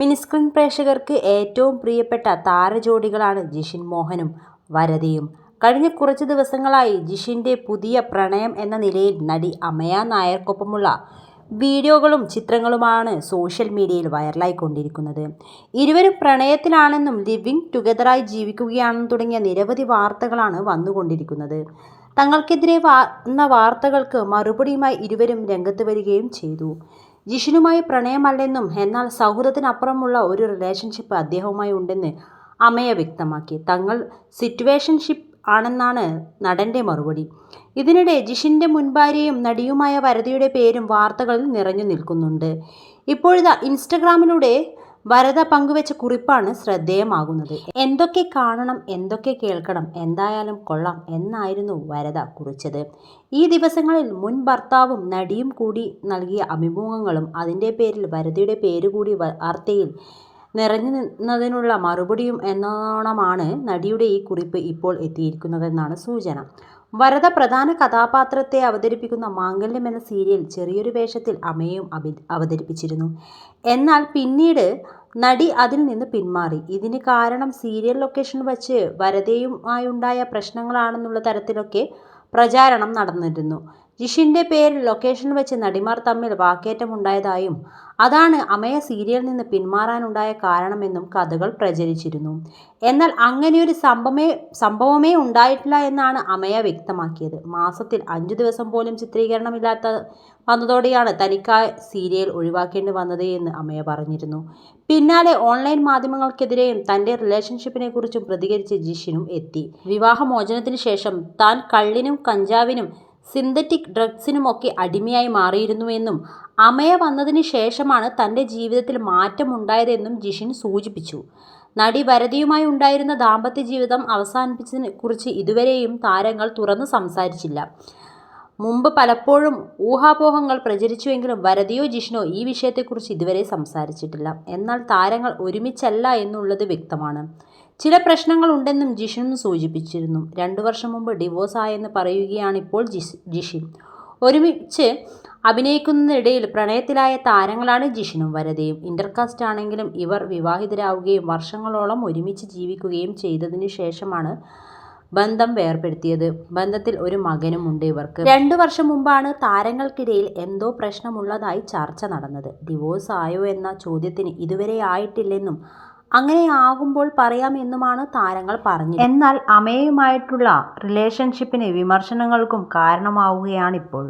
Mini screen പ്രേക്ഷകർക്ക് ഏറ്റവും പ്രിയപ്പെട്ട താരജോഡികളാണ് ജിഷിൻ മോഹനും വരദയും. കഴിഞ്ഞ കുറച്ച് ദിവസങ്ങളായി ജിഷിൻ്റെ പുതിയ പ്രണയം എന്ന നിലയിൽ നടി അമയ നായർക്കൊപ്പമുള്ള വീഡിയോകളും ചിത്രങ്ങളുമാണ് സോഷ്യൽ മീഡിയയിൽ വൈറലായിക്കൊണ്ടിരിക്കുന്നത്. ഇരുവരും പ്രണയത്തിലാണെന്നും ലിവിംഗ് ടുഗദറായി ജീവിക്കുകയാണെന്നും തുടങ്ങിയ നിരവധി വാർത്തകളാണ് വന്നുകൊണ്ടിരിക്കുന്നത്. തങ്ങൾക്കെതിരെ വന്ന വാർത്തകൾക്ക് മറുപടിയുമായി ഇരുവരും രംഗത്ത് വരികയും ചെയ്തു. ജിഷിനുമായി പ്രണയമല്ലെന്നും എന്നാൽ സൗഹൃദത്തിനപ്പുറമുള്ള ഒരു റിലേഷൻഷിപ്പ് അദ്ദേഹവുമായി ഉണ്ടെന്ന് അമയ വ്യക്തമാക്കി. തങ്ങൾ സിറ്റുവേഷൻഷിപ്പ് ആണെന്നാണ് നടൻ്റെ മറുപടി. ഇതിനിടെ ജിഷിൻ്റെ മുൻഭാര്യയും നടിയുമായ വരദയുടെ പേരും വാർത്തകളിൽ നിറഞ്ഞു നിൽക്കുന്നുണ്ട്. ഇപ്പോഴിതാ ഇൻസ്റ്റഗ്രാമിലൂടെ വരദ പങ്കുവെച്ച കുറിപ്പാണ് ശ്രദ്ധേയമാകുന്നത്. എന്തൊക്കെ കാണണം, എന്തൊക്കെ കേൾക്കണം, എന്തായാലും കൊള്ളാം എന്നായിരുന്നു വരദ കുറിച്ചത്. ഈ ദിവസങ്ങളിൽ മുൻ ഭർത്താവും നടിയും കൂടി നൽകിയ അഭിമുഖങ്ങളും അതിൻ്റെ പേരിൽ വരദയുടെ പേരുകൂടി വാർത്തയിൽ നിറഞ്ഞു നിന്നതിനുള്ള മറുപടിയും എന്നോണമാണ് നടിയുടെ ഈ കുറിപ്പ് ഇപ്പോൾ എത്തിയിരിക്കുന്നതെന്നാണ് സൂചന. വരദ പ്രധാന കഥാപാത്രത്തെ അവതരിപ്പിക്കുന്ന മാംഗല്യം എന്ന സീരിയൽ ചെറിയൊരു വേഷത്തിൽ അമയയും അവതരിപ്പിച്ചിരുന്നു. എന്നാൽ പിന്നീട് നടി അതിൽ നിന്ന് പിന്മാറി. ഇതിന് കാരണം സീരിയൽ ലൊക്കേഷൻ വച്ച് വരദയുമായുണ്ടായ പ്രശ്നങ്ങളാണെന്നുള്ള തരത്തിലൊക്കെ പ്രചാരണം നടന്നിരുന്നു. ജിഷിൻ്റെ പേരിൽ ലൊക്കേഷൻ വെച്ച് നടിമാർ തമ്മിൽ വാക്കേറ്റമുണ്ടായതായും അതാണ് അമയ സീരിയലിൽ നിന്ന് പിന്മാറാനുണ്ടായ കാരണമെന്നും കഥകൾ പ്രചരിച്ചിരുന്നു. എന്നാൽ അങ്ങനെയൊരു സംഭവമേ ഉണ്ടായിട്ടില്ല എന്നാണ് അമയ വ്യക്തമാക്കിയത്. മാസത്തിൽ 5 ദിവസം പോലും ചിത്രീകരണമില്ലാത്ത വന്നതോടെയാണ് തനിക്ക് ആ സീരിയൽ ഒഴിവാക്കേണ്ടി വന്നത് എന്ന് അമയ പറഞ്ഞിരുന്നു. പിന്നാലെ ഓൺലൈൻ മാധ്യമങ്ങൾക്കെതിരെയും തൻ്റെ റിലേഷൻഷിപ്പിനെക്കുറിച്ചും പ്രതികരിച്ച് ജിഷിനും എത്തി. വിവാഹമോചനത്തിന് ശേഷം താൻ കള്ളിനും കഞ്ചാവിനും സിന്തറ്റിക് ഡ്രഗ്സിനുമൊക്കെ അടിമയായി മാറിയിരുന്നുവെന്നും അമയ വന്നതിന് ശേഷമാണ് തൻ്റെ ജീവിതത്തിൽ മാറ്റമുണ്ടായതെന്നും ജിഷിൻ സൂചിപ്പിച്ചു. നടി വരദയുമായി ഉണ്ടായിരുന്ന ദാമ്പത്യ ജീവിതം അവസാനിപ്പിച്ചതിനെ കുറിച്ച് ഇതുവരെയും താരങ്ങൾ തുറന്നു സംസാരിച്ചില്ല. മുമ്പ് പലപ്പോഴും ഊഹാപോഹങ്ങൾ പ്രചരിച്ചുവെങ്കിലും വരദയോ ജിഷിനോ ഈ വിഷയത്തെക്കുറിച്ച് ഇതുവരെ സംസാരിച്ചിട്ടില്ല. എന്നാൽ താരങ്ങൾ ഒരുമിച്ചല്ല എന്നുള്ളത് വ്യക്തമാണ്. ചില പ്രശ്നങ്ങൾ ഉണ്ടെന്നും ജിഷിനും സൂചിപ്പിച്ചിരുന്നു. 2 വർഷം മുമ്പ് ഡിവോഴ്സ് ആയെന്ന് പറയുകയാണിപ്പോൾ ജിഷിൻ. ഒരുമിച്ച് അഭിനയിക്കുന്നതിനിടയിൽ പ്രണയത്തിലായ താരങ്ങളാണ് ജിഷിനും വരദയും. ഇന്റർകാസ്റ്റ് ആണെങ്കിലും ഇവർ വിവാഹിതരാവുകയും വർഷങ്ങളോളം ഒരുമിച്ച് ജീവിക്കുകയും ചെയ്തതിനു ശേഷമാണ് ബന്ധം വേർപെടുത്തിയത്. ബന്ധത്തിൽ ഒരു മകനും ഉണ്ട് ഇവർക്ക്. 2 വർഷം മുമ്പാണ് താരങ്ങൾക്കിടയിൽ എന്തോ പ്രശ്നമുള്ളതായി ചർച്ച നടന്നത്. ഡിവോഴ്സ് ആയോ എന്ന ചോദ്യത്തിന് ഇതുവരെ ആയിട്ടില്ലെന്നും അങ്ങനെ ആകുമ്പോൾ പറയാം എന്നുമാണ് താരങ്ങൾ പറഞ്ഞത്. എന്നാൽ അമയയുമായിട്ടുള്ള റിലേഷൻഷിപ്പിന് വിമർശനങ്ങൾക്കും കാരണമാവുകയാണിപ്പോൾ.